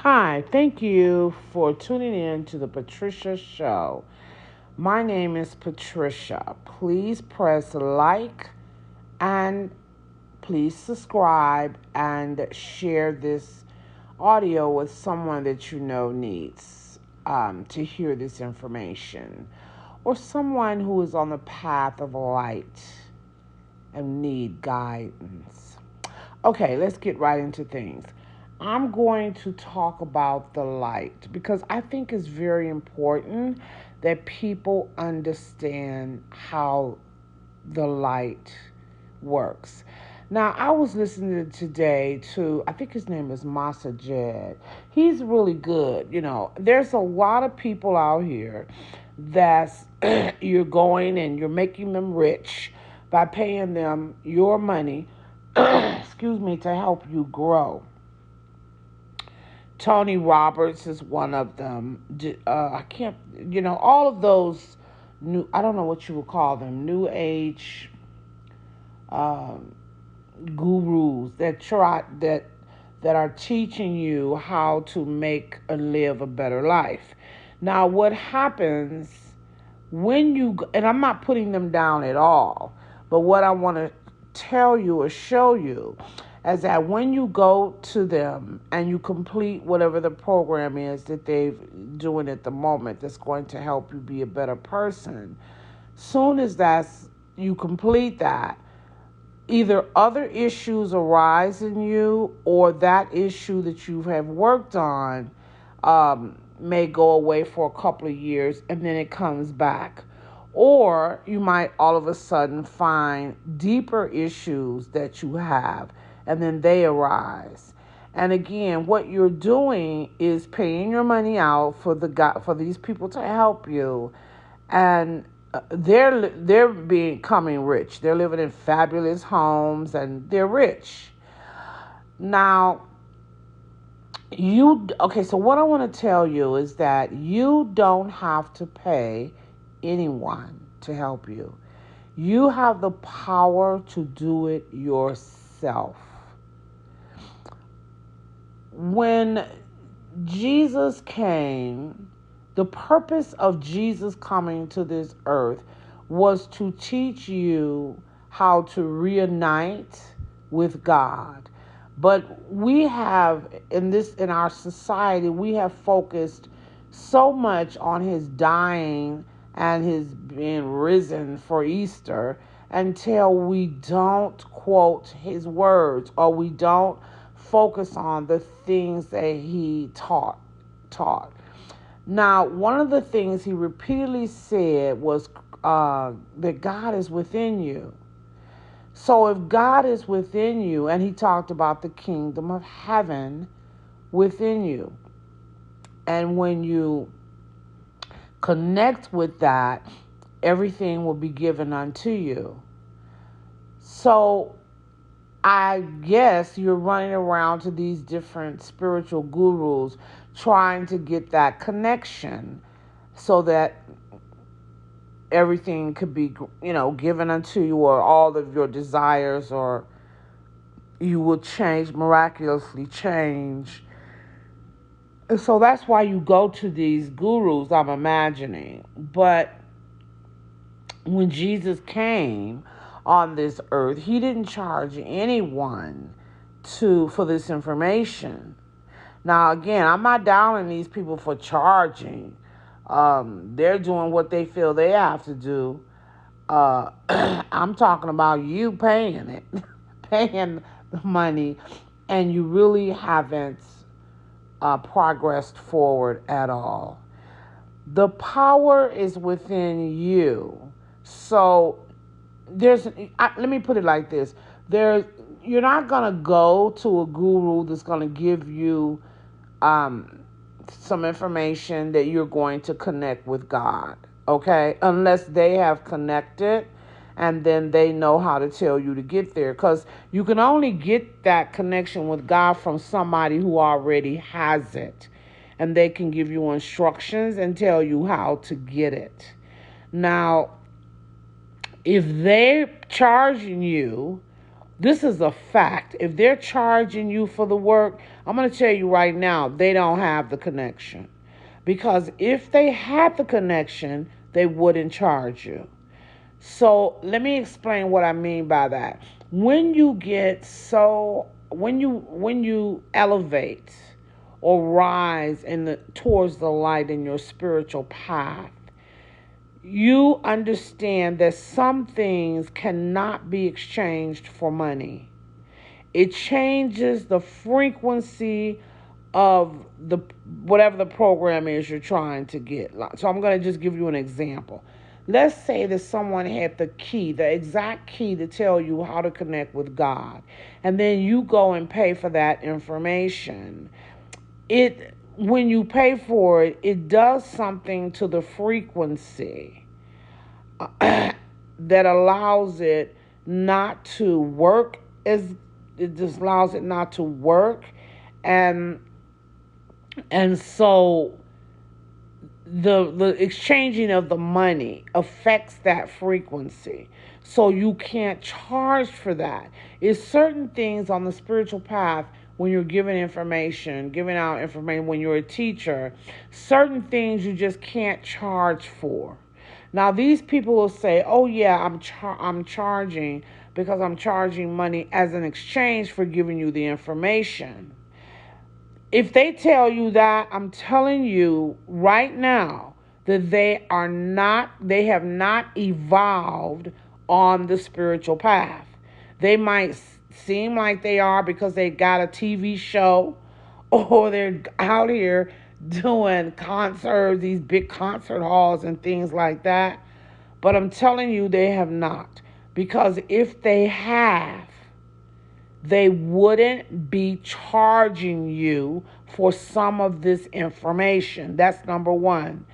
Hi, thank you for tuning in to the Patricia Show. My name is Patricia. Please press like and please subscribe and share this audio with someone that you know needs to hear this information or someone who is on the path of light and need guidance. Okay, let's get right into things. I'm going to talk about the light because I think it's very important that people understand how the light works. Now, I was listening today to, I think his name is Masa Jed. He's really good. There's a lot of people out here that's you're going and you're making them rich by paying them your money, excuse me, to help you grow. Tony Roberts is one of them. I can't, all of those new, I don't know what you would call them, new age um, gurus that are teaching you how to make and live a better life. Now, what happens when and I'm not putting them down at all, but what I want to tell you or show you is that when you go to them and you complete whatever the program is that they're doing at the moment that's going to help you be a better person, soon as you complete that, either other issues arise in you or that issue that you have worked on may go away for a couple of years and then it comes back. Or you might all of a sudden find deeper issues that you have and then they arise. And again, what you're doing is paying your money out for these people to help you, and they're becoming rich. They're living in fabulous homes and they're rich. Now, so what I want to tell you is that you don't have to pay anyone to help you. You have the power to do it yourself. When Jesus came, the purpose of Jesus coming to this earth was to teach you how to reunite with God. But we have in our society, we have focused so much on his dying and his being risen for Easter until we don't quote his words or we don't focus on the things that he taught. Now, one of the things he repeatedly said was that God is within you. So if God is within you, and he talked about the kingdom of heaven within you, and when you connect with that, everything will be given unto you. So I guess you're running around to these different spiritual gurus trying to get that connection so that everything could be, given unto you, or all of your desires, or you will miraculously change. And so that's why you go to these gurus, I'm imagining. But when Jesus came on this earth, he didn't charge anyone for this information. Now, again, I'm not downing these people for charging. They're doing what they feel they have to do. I'm talking about you paying it, paying the money, and you really haven't progressed forward at all. The power is within you. So let me put it like this. You're not going to go to a guru that's going to give you some information that you're going to connect with God, okay? Unless they have connected and then they know how to tell you to get there. Because you can only get that connection with God from somebody who already has it. And they can give you instructions and tell you how to get it. Now, if they're charging you This is a fact. If they're charging you for the work, I'm going to tell you right now, they don't have the connection. Because if they had the connection, they wouldn't charge you. So let me explain what I mean by that. When you elevate or rise towards the light in your spiritual path, you understand that some things cannot be exchanged for money. It changes the frequency of the whatever the program is you're trying to get. So I'm going to just give you an example. Let's say that someone had the key, the exact key to tell you how to connect with God, and then you go and pay for that information. When you pay for it, it does something to the frequency that allows it not to work as it just allows it not to work, and so the exchanging of the money affects that frequency. So you can't charge for that. It's certain things on the spiritual path when you're giving out information, when you're a teacher, certain things you just can't charge for. Now these people will say, "Oh yeah, I'm charging because I'm charging money as an exchange for giving you the information." If they tell you that, I'm telling you right now that they have not evolved on the spiritual path. They might seem like they are because they got a TV show or they're out here doing concerts, these big concert halls and things like that. But I'm telling you they have not. Because if they have, they wouldn't be charging you for some of this information. That's number one.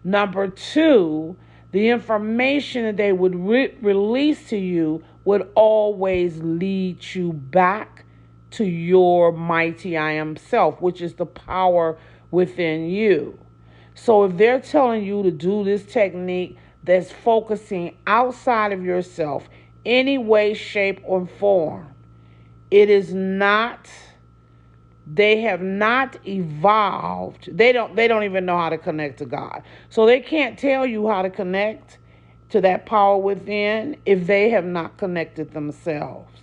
Number two, the information that they would release to you would always lead you back to your mighty I am self, which is the power within you. So if they're telling you to do this technique that's focusing outside of yourself, any way, shape, or form, it is not, they have not evolved. They don't even know how to connect to God. So they can't tell you how to connect to that power within if they have not connected themselves.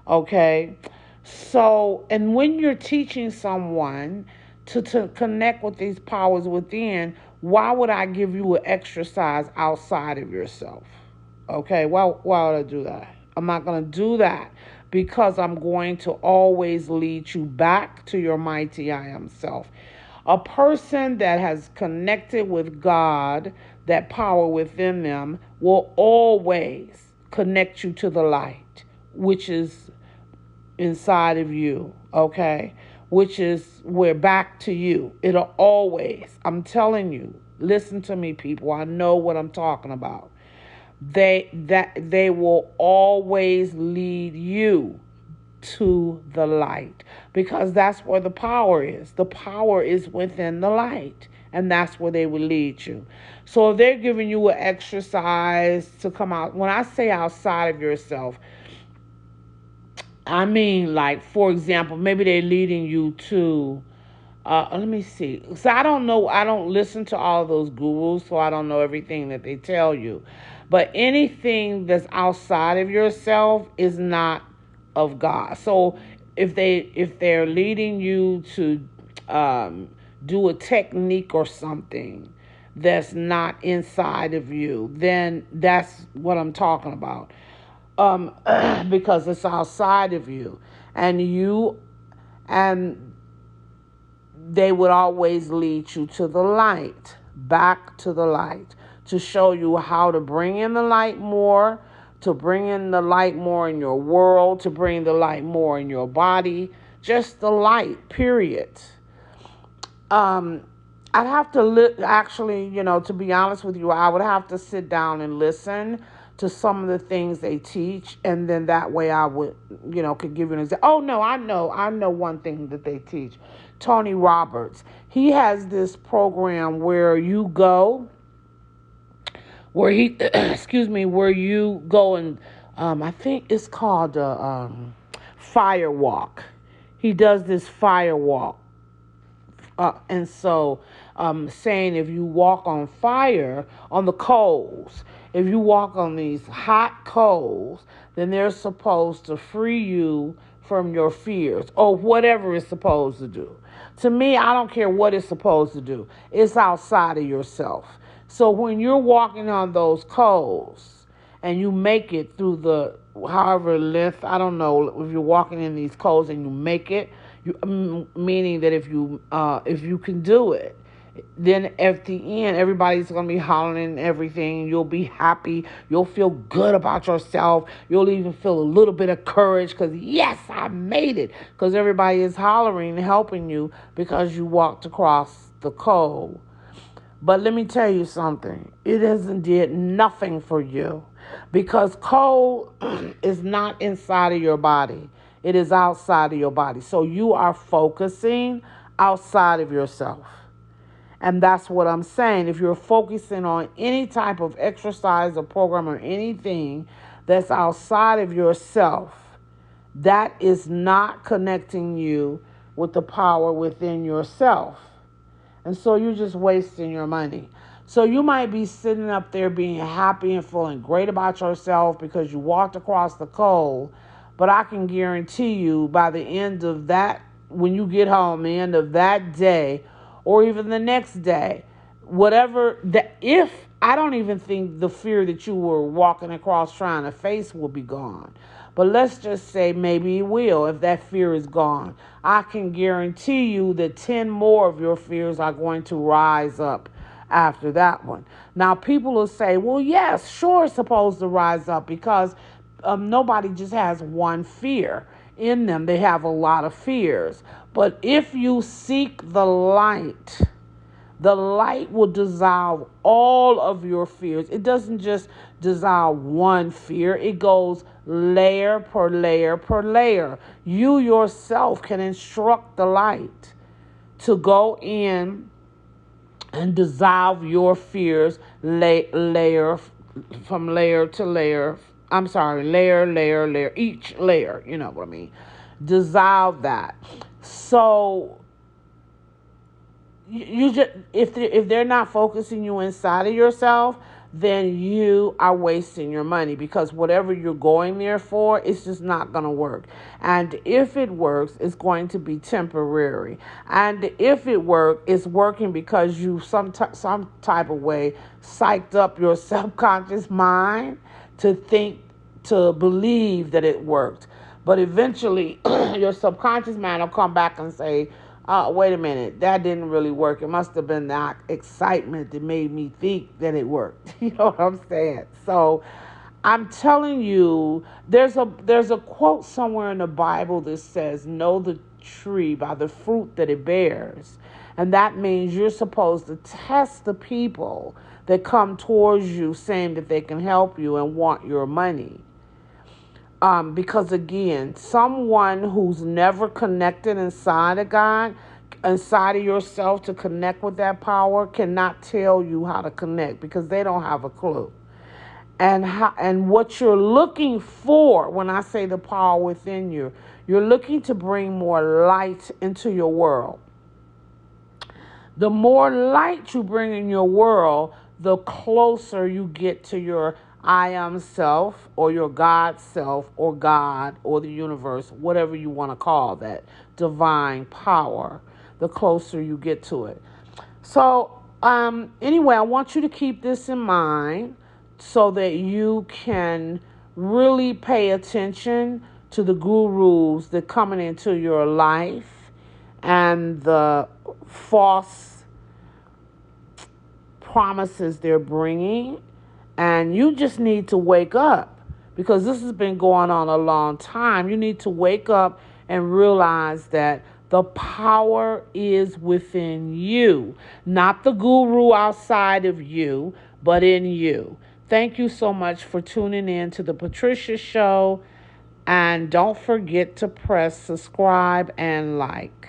Okay? So, and when you're teaching someone to connect with these powers within, why would I give you an exercise outside of yourself? Okay? Why would I do that? I'm not going to do that because I'm going to always lead you back to your mighty I am self. A person that has connected with God, that power within them, will always connect you to the light, which is inside of you, okay? Which is, we're back to you. It'll always, I'm telling you, listen to me, people. I know what I'm talking about. They will always lead you to the light because that's where the power is. The power is within the light, and that's where they will lead you. So if they're giving you an exercise to come out, when I say outside of yourself, I mean, like, for example, maybe they're leading you to let me see. So I don't know. I don't listen to all those gurus, so I don't know everything that they tell you. But anything that's outside of yourself is not of God. So if they're leading you to do a technique or something that's not inside of you, then that's what I'm talking about. Because it's outside of you, and they would always lead you to the light, back to the light, to show you how to bring in the light more, to bring in the light more in your world, to bring the light more in your body, just the light, period. I'd have to actually, to be honest with you, I would have to sit down and listen to some of the things they teach, and then that way I would, could give you an example. Oh no, I know one thing that they teach. Tony Roberts, he has this program where you go, where you go and I think it's called fire walk. He does this fire walk. And so, saying if you walk on fire, on the coals, if you walk on these hot coals, then they're supposed to free you from your fears or whatever it's supposed to do. To me, I don't care what it's supposed to do, it's outside of yourself. So, when you're walking on those coals and you make it through the however length, I don't know, if you're walking in these coals and you make it, meaning that if you can do it, then at the end everybody's going to be hollering and everything. You'll be happy, you'll feel good about yourself, you'll even feel a little bit of courage because yes, I made it, because everybody is hollering and helping you because you walked across the coal. But let me tell you something, it hasn't did nothing for you, because coal is not inside of your body. It is outside of your body. So you are focusing outside of yourself. And that's what I'm saying. If you're focusing on any type of exercise or program or anything that's outside of yourself, that is not connecting you with the power within yourself. And so you're just wasting your money. So you might be sitting up there being happy and feeling great about yourself because you walked across the coal. But I can guarantee you by the end of that, when you get home, the end of that day, or even the next day, whatever, that if I don't even think the fear that you were walking across trying to face will be gone. But let's just say maybe it will if that fear is gone. I can guarantee you that 10 more of your fears are going to rise up after that one. Now, people will say, well, yes, sure, it's supposed to rise up because nobody just has one fear in them. They have a lot of fears. But if you seek the light will dissolve all of your fears. It doesn't just dissolve one fear. It goes layer per layer per layer. You yourself can instruct the light to go in and dissolve your fears layer from layer to layer. I'm sorry, layer, each layer, you know what I mean? Dissolve that. So you just, if they're not focusing you inside of yourself, then you are wasting your money, because whatever you're going there for, it's just not going to work. And if it works, it's going to be temporary. And if it works, it's working because you some type of way psyched up your subconscious mind to believe that it worked. But eventually your subconscious mind will come back and say, wait a minute, that didn't really work. It must have been that excitement that made me think that it worked. You know what I'm saying? So I'm telling you, there's a quote somewhere in the Bible that says, know the tree by the fruit that it bears. And that means you're supposed to test the people that come towards you saying that they can help you and want your money. Because again, someone who's never connected inside of God, inside of yourself to connect with that power, cannot tell you how to connect because they don't have a clue. And what you're looking for, when I say the power within you, you're looking to bring more light into your world. The more light you bring in your world, the closer you get to your I am self, or your God self, or God, or the universe, whatever you want to call that divine power, the closer you get to it. So anyway, I want you to keep this in mind so that you can really pay attention to the gurus that coming into your life and the false promises they're bringing. And you just need to wake up, because this has been going on a long time. You need to wake up and realize that the power is within you, not the guru outside of you, but in you. Thank you so much for tuning in to the Patricia Show. And don't forget to press subscribe and like.